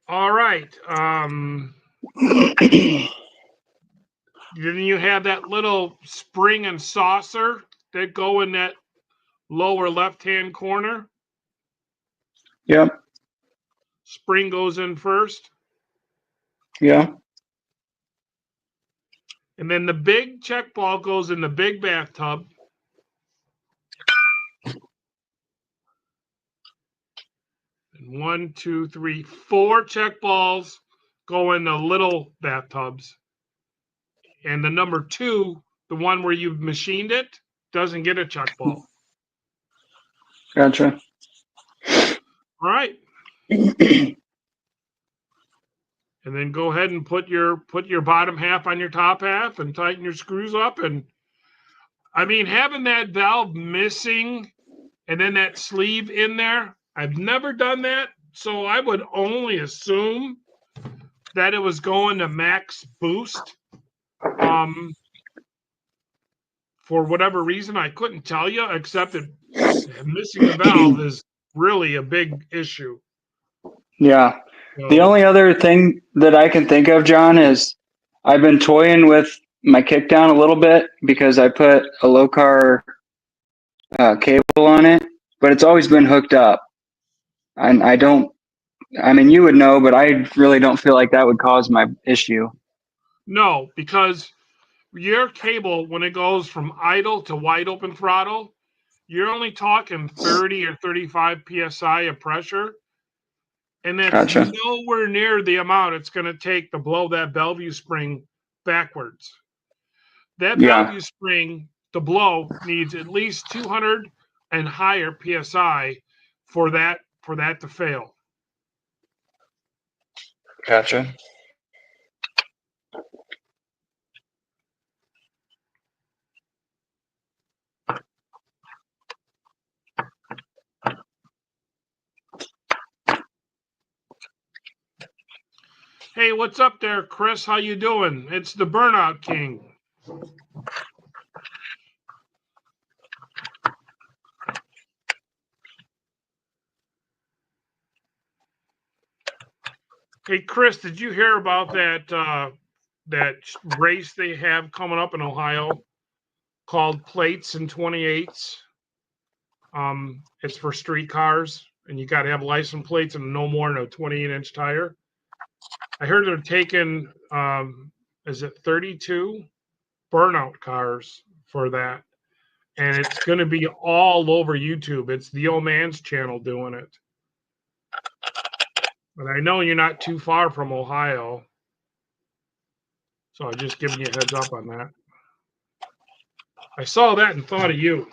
All right. Then you have that little spring and saucer that go in that lower left-hand corner. Yep. Spring goes in first. Yeah. And then the big check ball goes in the big bathtub. And 1, 2, 3, 4 check balls go in the little bathtubs. And the number 2, the one where you've machined it, doesn't get a check ball. Gotcha. All right. And then go ahead and put your bottom half on your top half and tighten your screws up. And I mean, having that valve missing and then that sleeve in there, I've never done that. So I would only assume that it was going to max boost. For whatever reason, I couldn't tell you, except that missing the valve is really a big issue. Yeah. So, The only other thing that I can think of, John, is I've been toying with my kickdown a little bit because I put a low car cable on it, but it's always been hooked up. And I mean, you would know, but I really don't feel like that would cause my issue. no, because your cable, when it goes from idle to wide open throttle, you're only talking 30 or 35 psi of pressure. And that's Gotcha. nowhere near the amount it's going to take to blow that Bellevue spring backwards. That Yeah. Bellevue spring to blow needs at least 200 and higher psi for that to fail. Gotcha. Hey, what's up there, Chris? How you doing? It's the Burnout King. Hey, Chris, did you hear about that race they have coming up in Ohio called Plates and 28s? It's for street cars, and you got to have license plates and no more than a 28-inch tire. I heard they're taking, is it 32 burnout cars for that, and it's going to be all over YouTube. It's the old man's channel doing it. But I know you're not too far from Ohio, so I'm just giving you a heads up on that. I saw that and thought of you.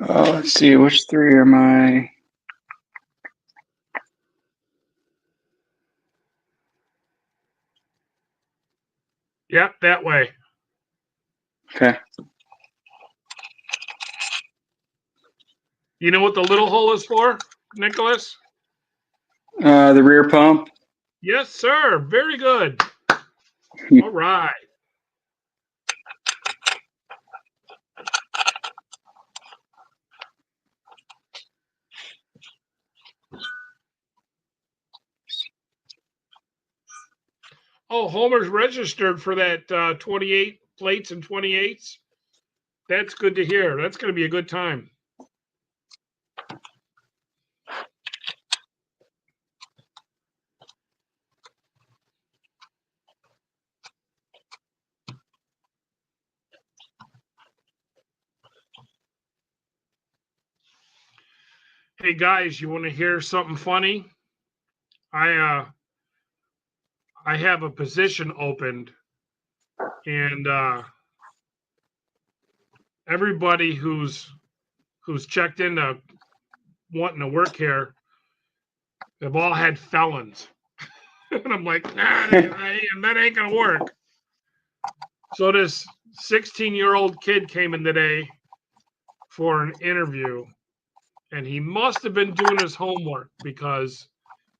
Let's see, which three are my? Yep, that way. Okay. You know what the little hole is for, Nicholas? The rear pump. Yes, sir. Very good. All right. Oh, Homer's registered for that 28 plates and 28s. That's good to hear. That's going to be a good time. Hey guys, you want to hear something funny? I have a position opened, and everybody who's checked into wanting to work here have all had felons. And I'm like, nah, that ain't gonna work. So this 16-year-old kid came in today for an interview, and he must have been doing his homework because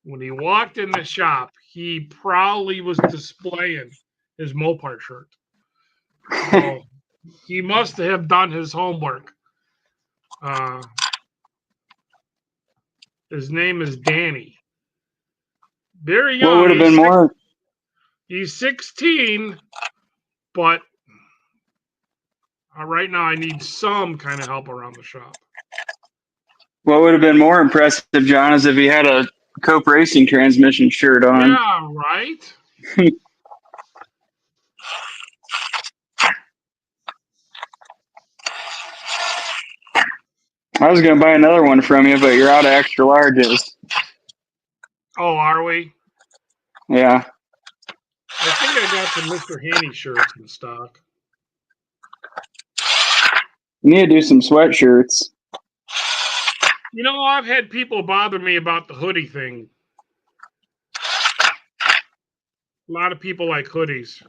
when he walked in the shop, he proudly was displaying his Mopar shirt. So he must have done his homework. His name is Danny. Very young. What would have been more? He's 16, but right now I need some kind of help around the shop. What would have been more impressive, John, is if he had a Cope Racing transmission shirt on. Yeah, right? I was going to buy another one from you, but you're out of extra larges. Oh, are we? Yeah. I think I got some Mr. Haney shirts in stock. You need to do some sweatshirts. You know, I've had people bother me about the hoodie thing. A lot of people like hoodies.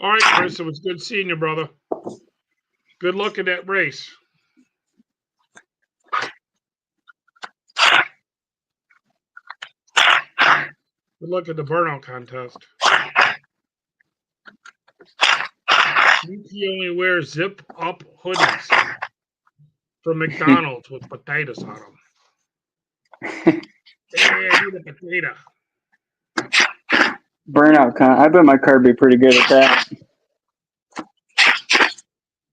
All right, Chris, it was good seeing you, brother. Good luck in that race. Good luck at the burnout contest. He only wears zip-up hoodies from McDonald's with potatoes on them. Yeah, I need a potato. Burnout I bet my car would be pretty good at that.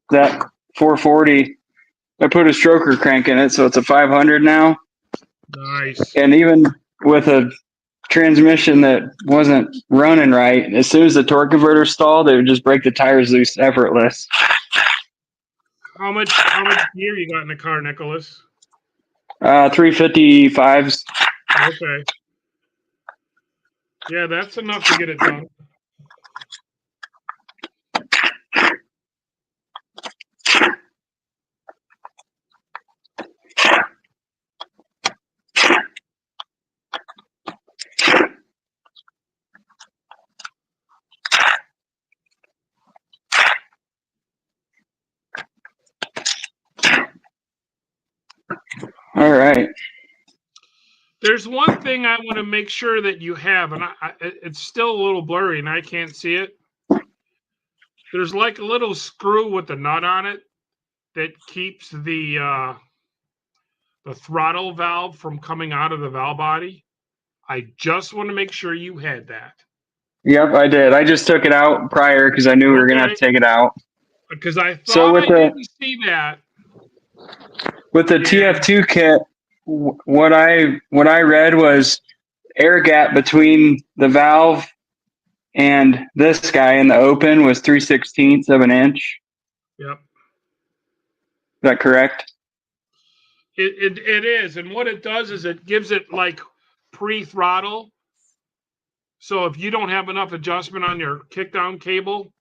That 440, I put a stroker crank in it, so it's a 500 now. Nice. And even with a transmission that wasn't running right, as soon as the torque converter stalled, it would just break the tires loose effortless. How much gear you got in the car, Nicholas? 355s. Okay. Yeah, that's enough to get it done. All right. There's one thing I want to make sure that you have, and it's still a little blurry and I can't see it. There's like a little screw with a nut on it that keeps the throttle valve from coming out of the valve body. I just want to make sure you had that. Yep, I did. I just took it out prior because I knew we were going to have to take it out. Because I thought I didn't see that. With the TF2 kit, what I read was air gap between the valve and this guy in the open was 3/16 of an inch. Yep. Is that correct? It is. And what it does is it gives it like pre-throttle. So if you don't have enough adjustment on your kickdown cable,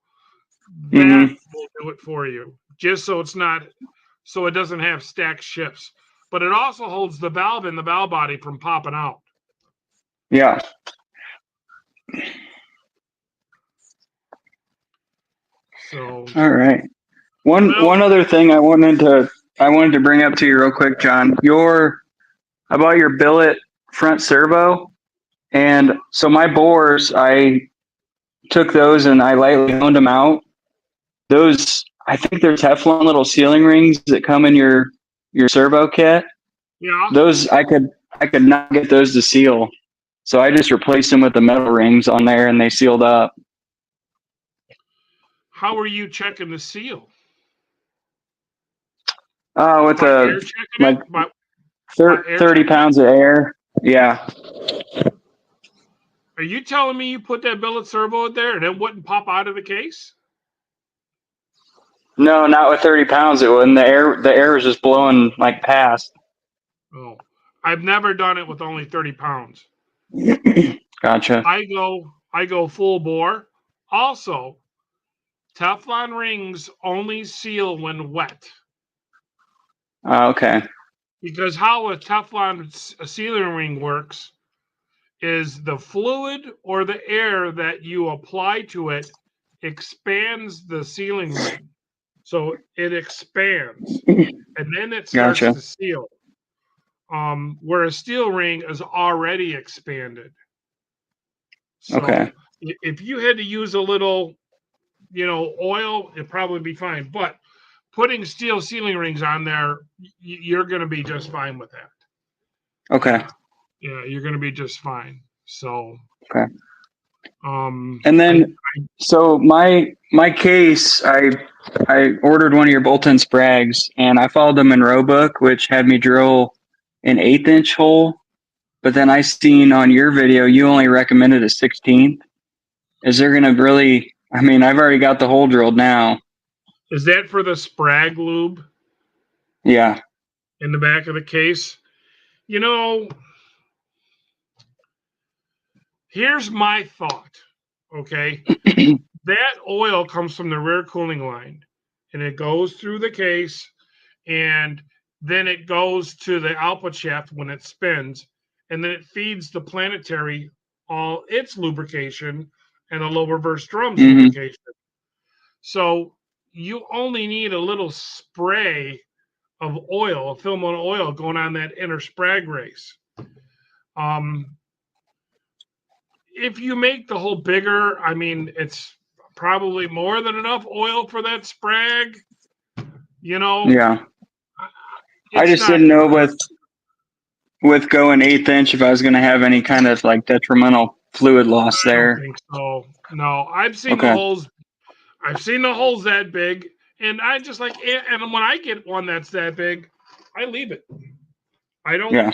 that will do it for you. Just so it's not, so it doesn't have stacked shifts. But it also holds the valve in the valve body from popping out. Yeah. So all right. One other thing I wanted to bring up to you real quick, John. About your billet front servo, and so my bores, I took those and I lightly honed them out. Those, I think they're Teflon little sealing rings that come in your servo kit. yeah. Those I could not get those to seal, so I just replaced them with the metal rings on there, and they sealed up. How are you checking the seal? With air checking like it? By 30 pounds of air. Yeah. Are you telling me you put that billet servo in there and it wouldn't pop out of the case? No, not with 30 pounds. It wouldn't. The air was just blowing like past. Oh, I've never done it with only 30 pounds. Gotcha. I go full bore. Also, Teflon rings only seal when wet. Okay. Because how a Teflon sealing ring works is the fluid or the air that you apply to it expands the sealing ring. So it expands and then it starts Gotcha. to seal. Where a steel ring is already expanded. So Okay. if you had to use a little, oil, it'd probably be fine. But putting steel sealing rings on there, you're going to be just fine with that. Okay. Yeah, you're going to be just fine. So. Okay. And then, so my case, I ordered one of your bolt-on sprags, and I followed them in Roebuck, which had me drill an 1/8 hole. But then I seen on your video you only recommended a 16th. Is there gonna really? I mean, I've already got the hole drilled now. Is that for the sprag lube? Yeah. In the back of the case, here's my thought. Okay. That oil comes from the rear cooling line and it goes through the case and then it goes to the output shaft when it spins and then it feeds the planetary all its lubrication and the low reverse drums lubrication. So you only need a little spray of oil, a film on oil going on that inner sprag race. If you make the hole bigger, I mean, it's probably more than enough oil for that sprag. Yeah. I just didn't know with going 1/8 inch if I was going to have any kind of like detrimental fluid loss there. I don't think so. No, I've seen the holes. I've seen the holes that big, and I just like. And when I get one that's that big, I leave it. I don't. Yeah.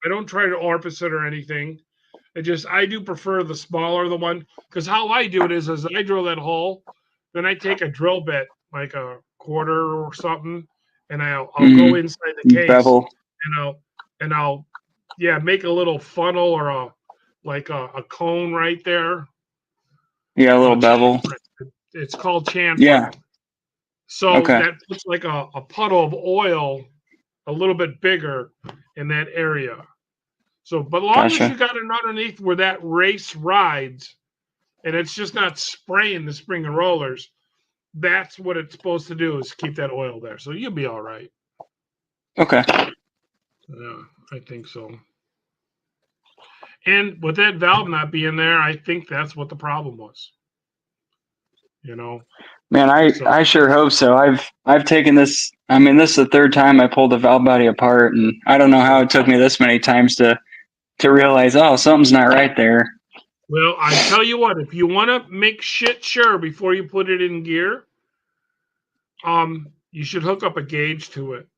I don't try to orifice it or anything. I do prefer the smaller the one because how I do it is as I drill that hole, then I take a drill bit like a quarter or something, and I'll go inside the case bevel. and I'll make a little funnel or a cone right there. Yeah, a little bevel. It's called chamfering. Yeah. So that puts like a puddle of oil a little bit bigger in that area. So, but long as you got it underneath where that race rides, and it's just not spraying the spring and rollers, that's what it's supposed to do is keep that oil there. So you'll be all right. Okay. Yeah, I think so. And with that valve not being there, I think that's what the problem was. Man, I sure hope so. I've taken this. I mean, this is the third time I pulled the valve body apart, and I don't know how it took me this many times to realize, oh, something's not right there. Well, I tell you what, if you want to make shit sure before you put it in gear, you should hook up a gauge to it.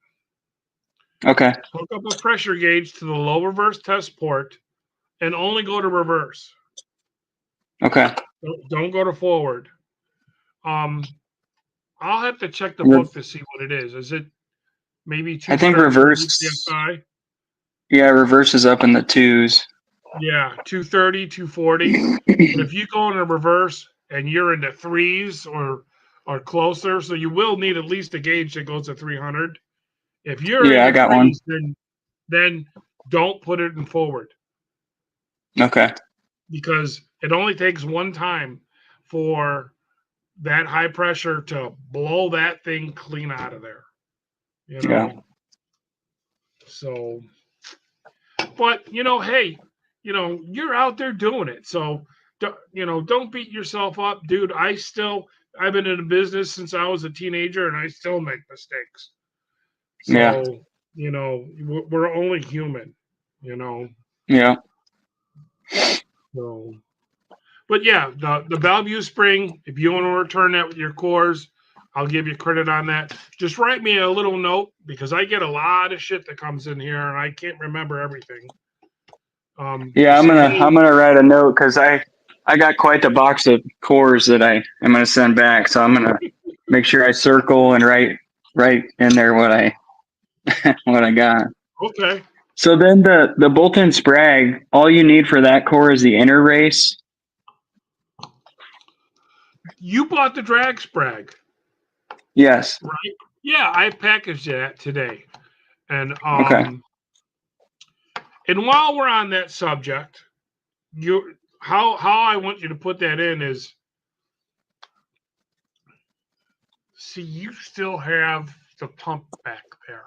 Okay. Hook up a pressure gauge to the low reverse test port and only go to reverse. Okay. Don't go to forward. I'll have to check the book to see what it is. Is it maybe I think 230 reverse. psi? Yeah, reverse is up in the twos. Yeah, 230, 240. But if you go into reverse and you're in the threes or closer, so you will need at least a gauge that goes to 300. If you're in Yeah, I the got one. threes, then don't put it in forward Okay. because it only takes one time for that high pressure to blow that thing clean out of there. You Yeah. know, so but hey, you're out there doing it, so don't beat yourself up, dude. I've been in a business since I was a teenager, and I still make mistakes. Yeah. So we're only human, you know. Yeah. So, but yeah, the Bellevue spring. If you want to return that with your cores, I'll give you credit on that. Just write me a little note because I get a lot of shit that comes in here, and I can't remember everything. Yeah, Just say, I'm hey, gonna write a note because I got quite the box of cores that I am gonna send back. So I'm gonna make sure I circle and write in there what I what I got. okay, So then the bolt-in sprag, all you need for that core is the inner race. you bought the drag sprag, Yes. right? Yeah, I packaged that today, and Okay. while we're on that subject, you how I want you to put that in is, see, you still have the pump back there.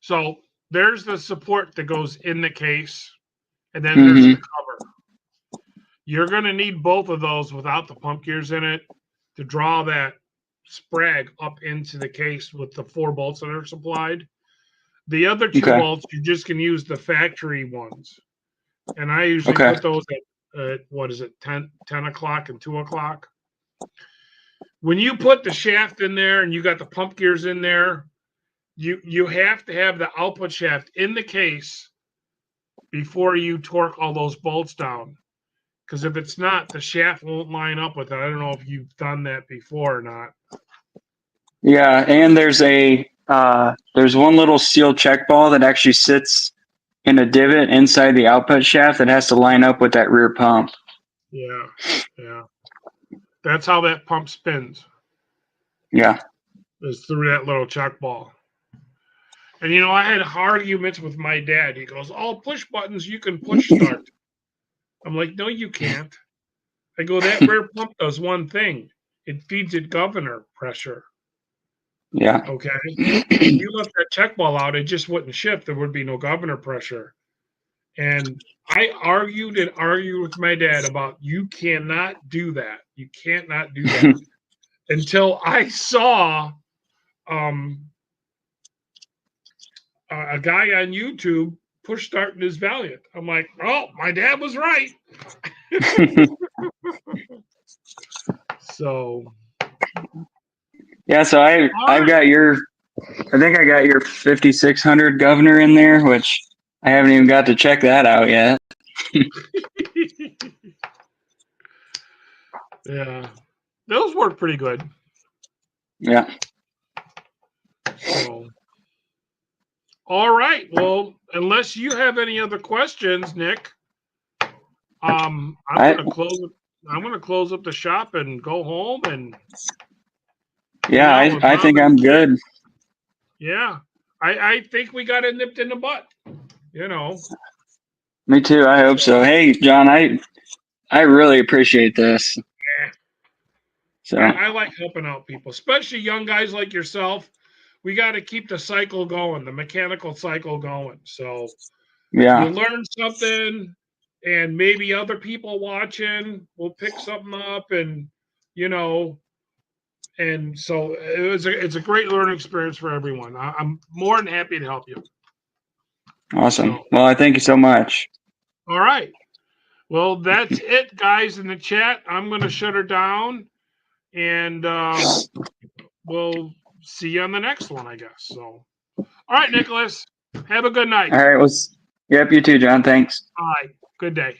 So there's the support that goes in the case, and then there's the Mm-hmm. cover. You're going to need both of those without the pump gears in it to draw that sprag up into the case with the 4 bolts that are supplied. The other 2 Okay. bolts, you just can use the factory ones. And I usually Okay. put those at what is it, 10 o'clock and 2 o'clock. When you put the shaft in there and you got the pump gears in there, you have to have the output shaft in the case before you torque all those bolts down. Because if it's not, the shaft won't line up with it. I don't know if you've done that before or not. Yeah, and there's one little steel check ball that actually sits in a divot inside the output shaft that has to line up with that rear pump. Yeah, yeah. That's how that pump spins, Yeah. is through that little chuck ball. And I had arguments with my dad. He goes, "All push buttons, you can push start." I'm like, "No, you can't." I go, "That rear pump does one thing. It feeds it governor pressure. Yeah. Okay. If you left that check ball out, it just wouldn't shift. There would be no governor pressure." And I argued and argued with my dad about, you cannot do that. You can't not do that until I saw um, a guy on YouTube push starting his Valiant. I'm like, oh, my dad was right. So Yeah, so all I've right. got I think I got your 5600 governor in there, which I haven't even got to check that out yet. Yeah, those work pretty good. Yeah. So all right. Well, unless you have any other questions, Nick, I'm I gonna close it. I'm gonna close up the shop and go home and hang yeah, out with I mom think and I'm the kid. good. Yeah, I think we got it nipped in the butt. Me too. I hope so. Hey, John, I really appreciate this. Yeah, So, I like helping out people, especially young guys like yourself. We got to keep the cycle going, the mechanical cycle going. So you yeah. learn something, and maybe other people watching will pick something up, and you know, and so it's a great learning experience for everyone. I'm more than happy to help you. Awesome. So Well, I thank you so much. all right. Well, that's it, guys, in the chat. I'm going to shut her down, and we'll see you on the next one, I guess. So. All right, Nicholas. Have a good night. All right. Well, yep. You too, John. Thanks. Bye. Good day.